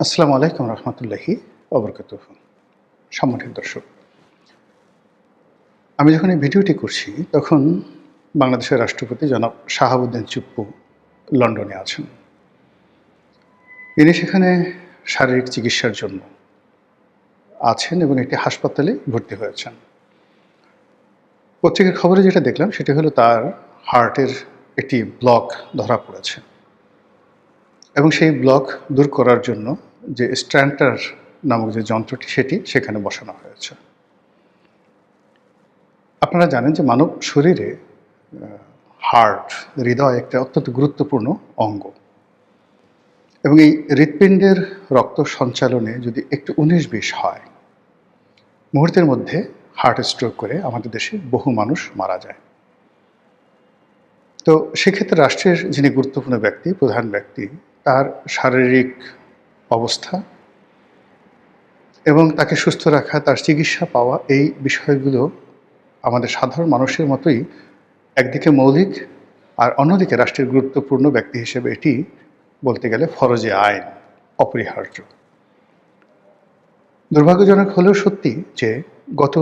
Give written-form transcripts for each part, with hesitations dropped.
আসসালামু আলাইকুম রহমতুল্লাহি ওবরকাতুহু। সম্মানিত দর্শক, আমি যখন এই ভিডিওটি করছি তখন বাংলাদেশের রাষ্ট্রপতি জনাব শাহাবুদ্দিন চুপ্পু লন্ডনে আছেন। তিনি সেখানে শারীরিক চিকিৎসার জন্য আছেন এবং একটি হাসপাতালে ভর্তি হয়েছেন। পত্রিকার খবরে যেটা দেখলাম সেটা হলো তার হার্টের একটি ব্লক ধরা পড়েছে এবং সেই ব্লক দূর করার জন্য যে স্ট্যান্টার নামক যে যন্ত্রটি সেটি সেখানে বসানো হয়েছে। আপনারা জানেন যে মানব শরীরে হার্ট, হৃদয় একটা অত্যন্ত গুরুত্বপূর্ণ অঙ্গ এবং এই হৃৎপিণ্ডের রক্ত সঞ্চালনে যদি একটু ১৯-২০ হয়, মুহূর্তের মধ্যে হার্ট স্ট্রোক করে আমাদের দেশে বহু মানুষ মারা যায়। তো সেক্ষেত্রে রাষ্ট্রের যিনি গুরুত্বপূর্ণ ব্যক্তি, প্রধান ব্যক্তি, তার শারীরিক অবস্থা এবং তাকে সুস্থ রাখা, তার চিকিৎসা পাওয়া, এই বিষয়গুলো আমাদের সাধারণ মানুষের মতোই একদিকে মৌলিক, আর অন্যদিকে রাষ্ট্রের গুরুত্বপূর্ণ ব্যক্তি হিসেবে এটি বলতে গেলে ফরজে আইন, অপরিহার্য। দুর্ভাগ্যজনক হলেও সত্যি যে গত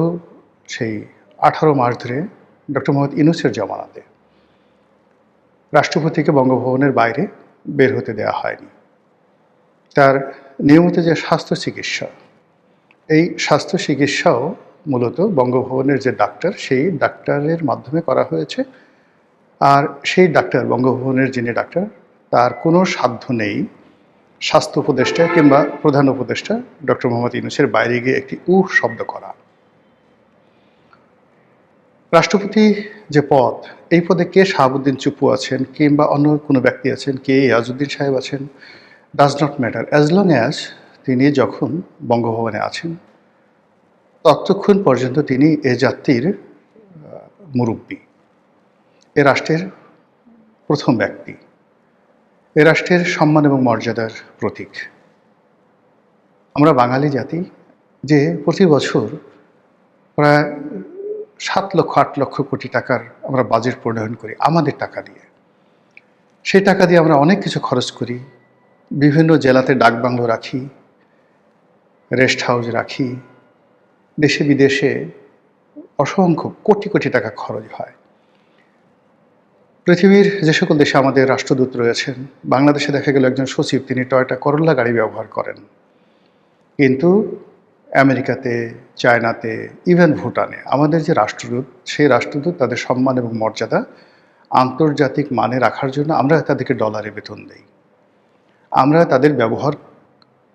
সেই 18 মার্চ ধরে ডক্টর মোহাম্মদ ইউনূসের জমানাতে রাষ্ট্রপতিকে বঙ্গভবনের বাইরে বের হতে দেওয়া হয়নি। তার নিয়মিত যে স্বাস্থ্য চিকিৎসা, এই স্বাস্থ্য চিকিৎসাও মূলত বঙ্গভবনের যে ডাক্তার, সেই ডাক্তারের মাধ্যমে করা হয়েছে। আর সেই ডাক্তার, বঙ্গভবনের যিনি ডাক্তার, তার কোনো সাধ্য নেই স্বাস্থ্য উপদেষ্টা কিংবা প্রধান উপদেষ্টা ডক্টর মোহাম্মদ ইউনূসের বাইরে গিয়ে একটি শব্দ করা। রাষ্ট্রপতি যে পদ, এই পদে কে শাহাবুদ্দিন চুপ্পু আছেন কিংবা অন্য কোনো ব্যক্তি আছেন, কে ইয়াজউদ্দিন সাহেব আছেন, does not matter, as long as তিনি যখন বঙ্গভবনে আছেন ততক্ষণ পর্যন্ত তিনি এ জাতির মুরব্বী, এ রাষ্ট্রের প্রথম ব্যক্তি, এ রাষ্ট্রের সম্মান এবং মর্যাদার প্রতীক। আমরা বাঙালি জাতি যে প্রতি বছর প্রায় 7 লক্ষ 8 লক্ষ কোটি টাকার আমরা বাজেট প্রণয়ন করি আমাদের টাকা দিয়ে। সেই টাকা দিয়ে আমরা অনেক কিছু খরচ করি, বিভিন্ন জেলাতে ডাকবাংলো রাখি, রেস্ট হাউস রাখি, দেশে বিদেশে অসংখ্য কোটি কোটি টাকা খরচ হয়। পৃথিবীর যে সকল দেশে আমাদের রাষ্ট্রদূত রয়েছেন, বাংলাদেশে দেখা গেল একজন সচিব তিনি টয়োটা করোলা গাড়ি ব্যবহার করেন, কিন্তু আমেরিকাতে, চায়নাতে, ইভেন ভুটানে আমাদের যে রাষ্ট্রদূত, সেই রাষ্ট্রদূত তাদের সম্মান এবং মর্যাদা আন্তর্জাতিক মানে রাখার জন্য আমরা তাদেরকে ডলারে বেতন দেই। আমরা তাদের ব্যবহার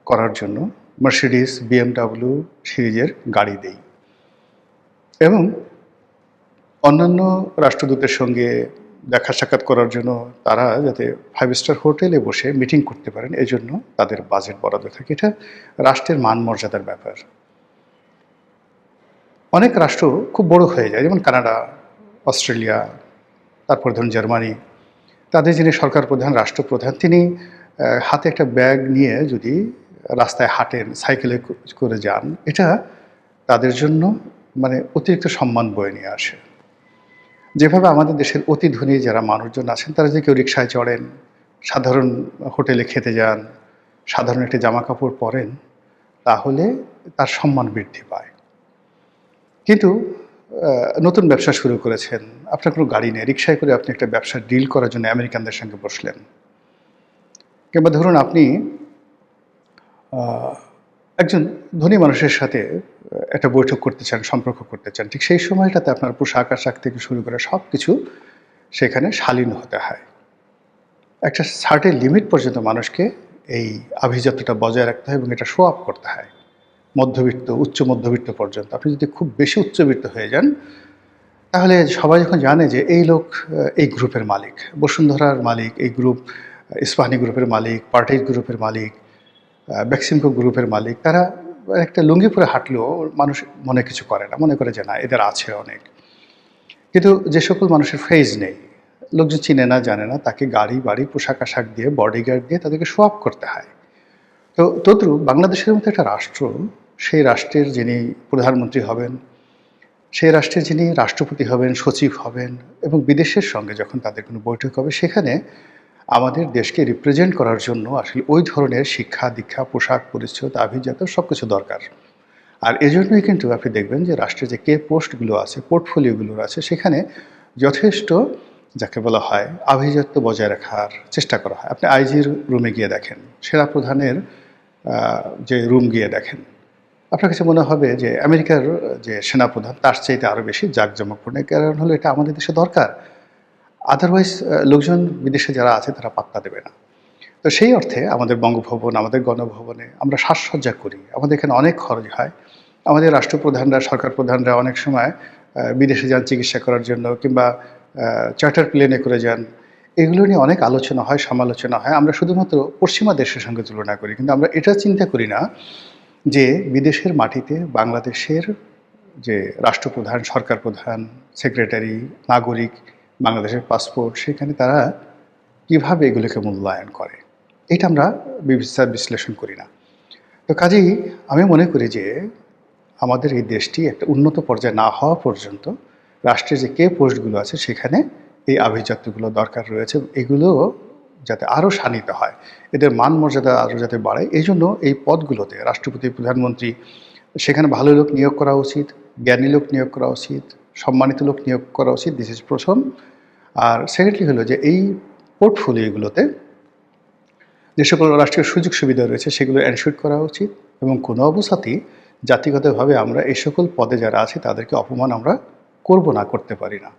করার জন্য মার্সিডিস, BMW সিরিজের গাড়ি দেই এবং অন্যান্য রাষ্ট্রদূতের সঙ্গে দেখা সাক্ষাৎ করার জন্য তারা যাতে 5 স্টার হোটেলে বসে মিটিং করতে পারেন, এই জন্য তাদের বাজেট বরাদ্দ থাকে। এটা রাষ্ট্রের মান মর্যাদার ব্যাপার। অনেক রাষ্ট্র খুব বড় হয়ে যায়, যেমন কানাডা, অস্ট্রেলিয়া, তারপর ধরুন জার্মানি। তাদের যিনি সরকার প্রধান, রাষ্ট্রপ্রধান, তিনি হাতে একটা ব্যাগ নিয়ে যদি রাস্তায় হাঁটেন, সাইকেলে করে যান, এটা তাদের জন্য মানে অতিরিক্ত সম্মান বয়ে নিয়ে আসে। যেভাবে আমাদের দেশের অতি ধনী যারা মানুষজন আছেন, তারা যদি কেউ রিকশায় চড়েন, সাধারণ হোটেলে খেতে যান, সাধারণ একটি জামা কাপড় পরেন, তাহলে তার সম্মান বৃদ্ধি পায়। কিন্তু নতুন ব্যবসা শুরু করেছেন, আপনার কোনো গাড়ি নেই, রিকশায় করে আপনি একটা ব্যবসা ডিল করার জন্য আমেরিকানদের সঙ্গে বসলেন, কিংবা ধরুন আপনি একজন ধনী মানুষের সাথে একটা বৈঠক করতে চান, সম্পর্ক করতে চান, ঠিক সেই সময়টাতে আপনার পোশাক আশাক থেকে শুরু করে সব কিছু সেখানে শালীন হতে হয়। একটা সার্টেন লিমিট পর্যন্ত মানুষকে এই আভিজাত্যটা বজায় রাখতে হয় এবং এটা শো আপ করতে হয় মধ্যবিত্ত, উচ্চ মধ্যবিত্ত পর্যন্ত। আপনি যদি খুব বেশি উচ্চবিত্ত হয়ে যান, তাহলে সবাই যখন জানে যে এই লোক এই গ্রুপের মালিক, বসুন্ধরার মালিক, এই গ্রুপ ইস্পাহানি গ্রুপের মালিক, পার্টিজ গ্রুপের মালিক, বেক্সিমকো গ্রুপের মালিক, তারা একটা লুঙ্গি পরে হাঁটলেও মানুষ মনে কিছু করে না, মনে করে যে না এদের আছে অনেক। কিন্তু যে সকল মানুষের ফেজ নেই, লোকজন চিনে না, জানে না, তাকে গাড়ি বাড়ি পোশাক আশাক দিয়ে, বডিগার্ড দিয়ে তাদেরকে শো আপ করতে হয়। তো তদ্রূপ বাংলাদেশের মতো একটা রাষ্ট্র, সেই রাষ্ট্রের যিনি প্রধানমন্ত্রী হবেন, সেই রাষ্ট্রের যিনি রাষ্ট্রপতি হবেন, সচিব হবেন, এবং বিদেশের সঙ্গে যখন তাদের কোনো বৈঠক হবে, সেখানে আমাদের দেশকে রিপ্রেজেন্ট করার জন্য আসলে ওই ধরনের শিক্ষা দীক্ষা পোশাক পরিচ্ছদ আভিজাত্য সব কিছু দরকার। আর এজন্যই কিন্তু আপনি দেখবেন যে রাষ্ট্রের যে কে পোস্টগুলো আছে পোর্টফোলিওগুলো আছে সেখানে যথেষ্ট যাকে বলা হয় আভিজাত্য বজায় রাখার চেষ্টা করা হয়। আপনি আইজির রুমে গিয়ে দেখেন, সেনাপ্রধানের যে রুম গিয়ে দেখেন, আপনার কাছে মনে হবে যে আমেরিকার যে সেনাপ্রধান তার চাইতে আরও বেশি জাঁকজমকপূর্ণ। কারণ হলো এটা আমাদের দেশে দরকার। আদারওয়াইজ লোকজন বিদেশে যারা আছে তারা পাত্তা দেবে না। তো সেই অর্থে আমাদের বঙ্গভবন, আমাদের গণভবনে আমরা সাজসজ্জা করি। আমাদের এখানে অনেক খরচ হয়। আমাদের রাষ্ট্রপ্রধানরা, সরকার প্রধানরা অনেক সময় বিদেশে যান চিকিৎসা করার জন্য কিংবা চার্টার প্লেনে করে যান। এগুলো নিয়ে অনেক আলোচনা হয়, সমালোচনা হয়। আমরা শুধুমাত্র পশ্চিমা দেশের সঙ্গে তুলনা করি। কিন্তু আমরা এটা চিন্তা করি না যে বিদেশের মাটিতে বাংলাদেশের যে রাষ্ট্রপ্রধান, সরকার প্রধান, সেক্রেটারি, নাগরিক, বাংলাদেশের পাসপোর্ট, সেখানে তারা কীভাবে এগুলোকে মূল্যায়ন করে। এটা আমরা বিচার বিশ্লেষণ করি না। তো কাজেই আমি মনে করি যে আমাদের এই দেশটি একটা উন্নত পর্যায়ে না হওয়া পর্যন্ত রাষ্ট্রের যে কে পোস্টগুলো আছে সেখানে এই আভিজাত্যগুলো দরকার রয়েছে। এগুলো যাতে আরও শানিত হয়, এদের মান মর্যাদা আরও যাতে বাড়ে, এই জন্য এই পদগুলোতে রাষ্ট্রপতি, প্রধানমন্ত্রী, সেখানে ভালো লোক নিয়োগ করা উচিত, জ্ঞানী লোক নিয়োগ করা উচিত, সম্মানিত লোক নিয়োগ করা উচিত। দিস ইজ প্রথম। আর সেকেন্ডলি হলো যে এই পোর্টফোলিওগুলোতে যে সকল রাষ্ট্রীয় সুযোগ সুবিধা রয়েছে সেগুলো এনশিওর করা উচিত এবং কোনো অবস্থাতেই জাতিগতভাবে আমরা এই সকল পদে যারা আছে তাদেরকে অপমান আমরা করব না, করতে পারি না।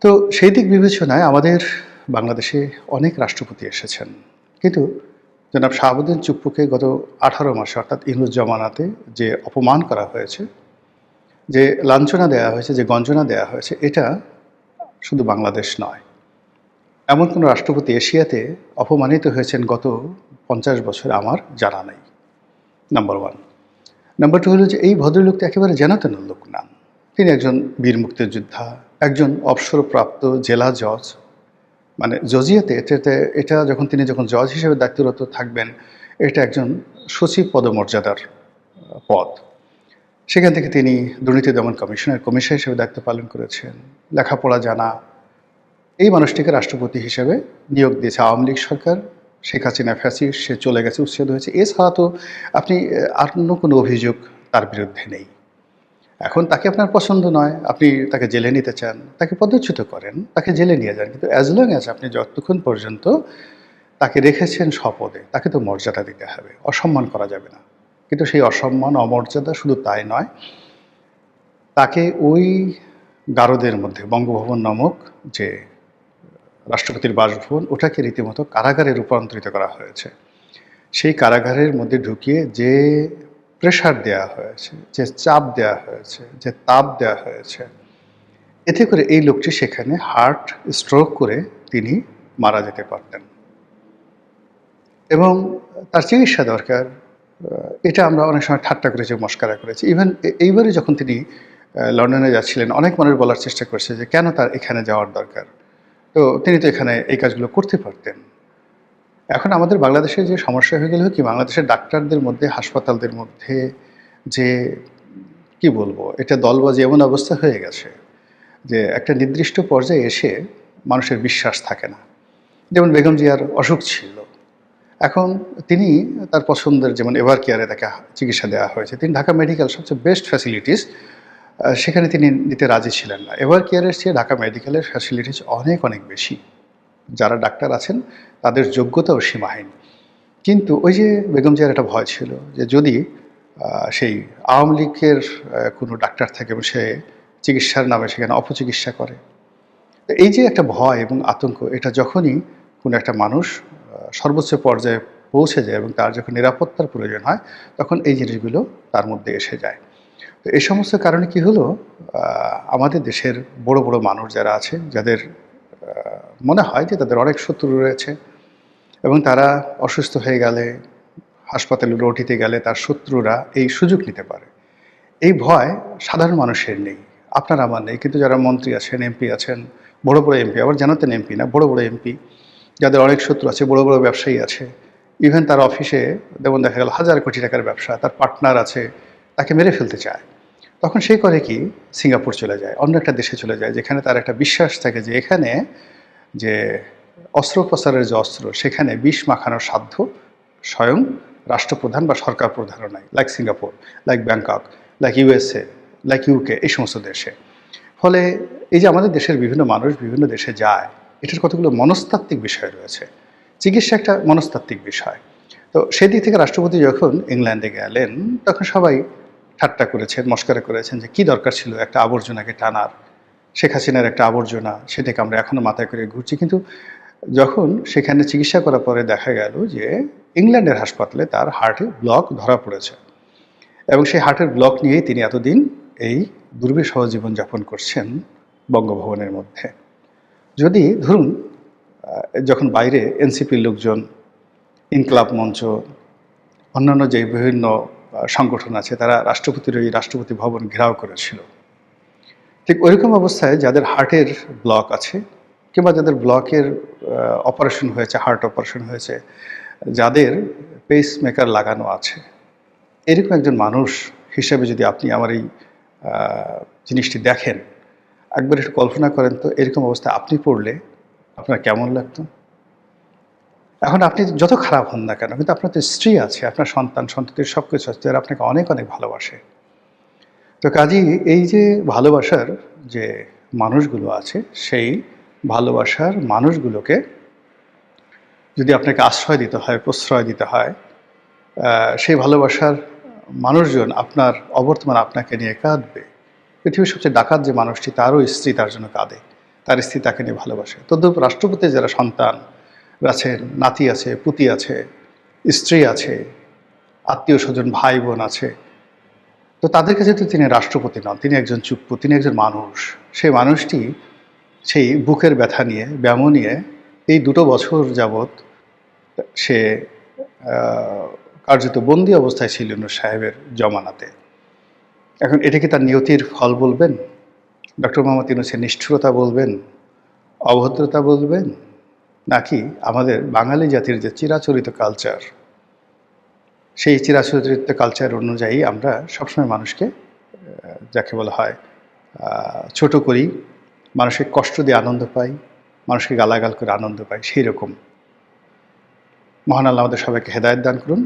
তো সেই দিক বিবেচনায় আমাদের বাংলাদেশে অনেক রাষ্ট্রপতি এসেছেন, কিন্তু জনাব শাহাবুদ্দিন চুপ্পুকে গত 18 মাসে অর্থাৎ ইউনূস জমানাতে যে অপমান করা হয়েছে, যে লাঞ্ছনা দেওয়া হয়েছে, যে গঞ্জনা দেওয়া হয়েছে, এটা শুধু বাংলাদেশ নয়, এমন কোনো রাষ্ট্রপতি এশিয়াতে অপমানিত হয়েছেন গত 50 বছরে আমার জানা নেই। নাম্বার 1। নাম্বার 2 হলো যে এই ভদ্রলোকটা একেবারে যেন-তেন লোক না। তিনি একজন বীর মুক্তিযোদ্ধা, একজন অবসরপ্রাপ্ত জেলা জজ। মানে জজিয়াতে এটা যখন তিনি জজ হিসেবে দায়িত্বরত থাকবেন, এটা একজন সচিব পদমর্যাদার পদ। সেখান থেকে তিনি দুর্নীতি দমন কমিশনের কমিশনার হিসেবে দায়িত্ব পালন করেছেন। লেখাপড়া জানা এই মানুষটিকে রাষ্ট্রপতি হিসেবে নিয়োগ দিয়েছে আওয়ামী লীগ সরকার। শেখ হাসিনা ফ্যাসিস্ট, সে চলে গেছে, উচ্ছেদ হয়েছে। এছাড়া তো আপনি অন্য কোনো অভিযোগ তার বিরুদ্ধে নেই। এখন তাকে আপনার পছন্দ নয়, আপনি তাকে জেলে নিতে চান, তাকে পদচ্যুত করেন, তাকে জেলে নিয়ে যান। কিন্তু অ্যাজ লং অ্যাজ আপনি যতক্ষণ পর্যন্ত তাকে রেখেছেন স্বপদে, তাকে তো মর্যাদা দিতে হবে, অসম্মান করা যাবে না। কিন্তু সেই অসম্মান, অমর্যাদা শুধু তাই নয়, তাকে ওই গারদের মধ্যে বঙ্গভবন নামক যে রাষ্ট্রপতির বাসভবন, ওটাকে রীতিমতো কারাগারে রূপান্তরিত করা হয়েছে। সেই কারাগারের মধ্যে ঢুকিয়ে যে প্রেশার দেওয়া হয়েছে, যে চাপ দেওয়া হয়েছে, যে তাপ দেওয়া হয়েছে, এতে করে এই লোকটি সেখানে হার্ট স্ট্রোক করে তিনি মারা যেতে পারতেন এবং তার চিকিৎসা দরকার। এটা আমরা অনেক সময় ঠাট্টা করেছি, মস্কারা করেছি। ইভেন এইবারে যখন তিনি লন্ডনে যাচ্ছিলেন, অনেক মানুষ বলার চেষ্টা করছে যে কেন তার এখানে যাওয়ার দরকার, তো তিনি তো এখানে এই কাজগুলো করতে পারতেন। এখন আমাদের বাংলাদেশে যে সমস্যা হয়ে গেল কি, বাংলাদেশের ডাক্তারদের মধ্যে, হাসপাতালদের মধ্যে যে কি বলবো, এটা দলবাজি এমন অবস্থা হয়ে গেছে যে একটা নির্দিষ্ট পর্যায়ে এসে মানুষের বিশ্বাস থাকে না। যেমন বেগম জিয়ার অসুখ ছিল, এখন তিনি তার পছন্দের যেমন এভার কেয়ারে তাকে চিকিৎসা দেওয়া হয়েছে, তিনি ঢাকা মেডিকেল সবচেয়ে বেস্ট ফ্যাসিলিটিস, সেখানে তিনি নিতে রাজি ছিলেন না। এভার কেয়ারের চেয়ে ঢাকা মেডিকেলের ফ্যাসিলিটিস অনেক অনেক বেশি, যারা ডাক্তার আছেন তাদের যোগ্যতাও সীমাহীন। কিন্তু ওই যে বেগম জিয়ার একটা ভয় ছিল যে যদি সেই আওয়ামী লীগের কোনো ডাক্তার থাকে এবং সে চিকিৎসার নামে সেখানে অপচিকিৎসা করে, এই যে একটা ভয় এবং আতঙ্ক, এটা যখনই কোনো একটা মানুষ সর্বোচ্চ পর্যায়ে পৌঁছে যায় এবং তার যখন নিরাপত্তার প্রয়োজন হয়, তখন এই জিনিসগুলো তার মধ্যে এসে যায়। তো এই সমস্ত কারণে কি হলো, আমাদের দেশের বড় বড় মানুষ যারা আছে, যাদের মনে হয় যে তাদের অনেক শত্রু রয়েছে এবং তারা অসুস্থ হয়ে গেলে, হাসপাতালে রোটিতে গেলে তার শত্রুরা এই সুযোগ নিতে পারে, এই ভয় সাধারণ মানুষের নেই, আপনার আমার নেই। কিন্তু যারা মন্ত্রী আছেন, এমপি আছেন, বড় বড় এমপি, আবার জানাতেন এমপি না, বড় বড় এমপি, যাদের অনেক শত্রু আছে, বড় বড় ব্যবসায়ী আছে, ইভেন তার অফিসে যেমন দেখা গেল 1000 কোটি টাকার ব্যবসা, তার পার্টনার আছে, তাকে মেরে ফেলতে চায়। তখন সে করে কি, সিঙ্গাপুর চলে যায়, অন্য একটা দেশে চলে যায়, যেখানে তার একটা বিশ্বাস থাকে যে এখানে যে অস্ত্রোপচারের যে অস্ত্র, সেখানে বিষ মাখানোর সাধ্য স্বয়ং রাষ্ট্রপ্রধান বা সরকার প্রধানও নাই, like Singapore, like Bangkok, like USA, like UK, এই সমস্ত দেশে। ফলে এই যে আমাদের দেশের বিভিন্ন মানুষ বিভিন্ন দেশে যায়, এটার কতগুলো মনস্তাত্ত্বিক বিষয় রয়েছে। চিকিৎসা একটা মনস্তাত্ত্বিক বিষয়। তো সেদিক থেকে রাষ্ট্রপতি যখন ইংল্যান্ডে গেলেন, তখন সবাই ঠাট্টা করেছেন, মস্করা করেছেন যে কী দরকার ছিল একটা আবর্জনাকে টানার। শেখ হাসিনার একটা আবর্জনা, সেটাকে আমরা এখনও মাথায় করে ঘুরছি। কিন্তু যখন সেখানে চিকিৎসা করার পরে দেখা গেল যে ইংল্যান্ডের হাসপাতালে তার হার্টে ব্লক ধরা পড়েছে, এবং সেই হার্টের ব্লক নিয়েই তিনি এতদিন এই দুর্বিষহ জীবনযাপন করছেন বঙ্গভবনের মধ্যে। যদি ধরুন যখন বাইরে এনসিপির লোকজন, ইনকলাব মঞ্চ, অন্যান্য যে বিভিন্ন সংগঠন আছে, তারা রাষ্ট্রপতির ওই রাষ্ট্রপতি ভবন ঘেরাও করেছিল, ঠিক ওইরকম অবস্থায় যাদের হার্টের ব্লক আছে, কিংবা যাদের ব্লকের অপারেশন হয়েছে, হার্ট অপারেশন হয়েছে, যাদের পেস মেকার লাগানো আছে, এরকম একজন মানুষ হিসেবে যদি আপনি আমার এই জিনিসটি দেখেন, একবার একটু কল্পনা করেন তো এরকম অবস্থায় আপনি পড়লে আপনার কেমন লাগতো? এখন আপনি যত খারাপ হন না কেন, কিন্তু আপনার তো স্ত্রী আছে, আপনার সন্তান সন্ততির সব কিছু আছে, যারা আপনাকে অনেক অনেক ভালোবাসে। তো কাজেই এই যে ভালোবাসার যে মানুষগুলো আছে, সেই ভালোবাসার মানুষগুলোকে যদি আপনাকে আশ্রয় দিতে হয়, প্রশ্রয় দিতে হয়, সেই ভালোবাসার মানুষজন আপনার অবর্তমানে আপনাকে নিয়ে কাঁদবে। পৃথিবীর সবচেয়ে ডাকাত যে মানুষটি, তারও স্ত্রী তার জন্য কাঁদে, তার স্ত্রী তাকে নিয়ে ভালোবাসে। তদ্রূপ রাষ্ট্রপতির যারা সন্তান আছেন, নাতি আছে, পুতি আছে, স্ত্রী আছে, আত্মীয় স্বজন, ভাই বোন আছে, তো তাদের কাছে তো তিনি রাষ্ট্রপতি নন, তিনি একজন চুপ্পু, তিনি একজন মানুষ। সেই মানুষটি সেই বুকের ব্যথা নিয়ে, ব্যামো নিয়ে এই 2 বছর যাবৎ সে কার্যত বন্দি অবস্থায় ছিল নূর সাহেবের জমানাতে। এখন এটাকে তার নিয়তির ফল বলবেন, ডক্টর মোহাম্মদ ইউনূসের নিষ্ঠুরতা বলবেন, অভদ্রতা বলবেন, নাকি আমাদের বাঙালি জাতির যে চিরাচরিত কালচার, সেই চিরাচরিত কালচার অনুযায়ী আমরা সবসময় মানুষকে যাকে বলা হয় ছোট করি, মানুষকে কষ্ট দিয়ে আনন্দ পাই, মানুষকে গালাগাল করে আনন্দ পাই, সেই রকম। মহান আল্লাহ আমাদের সবাইকে হেদায়েত দান করুন।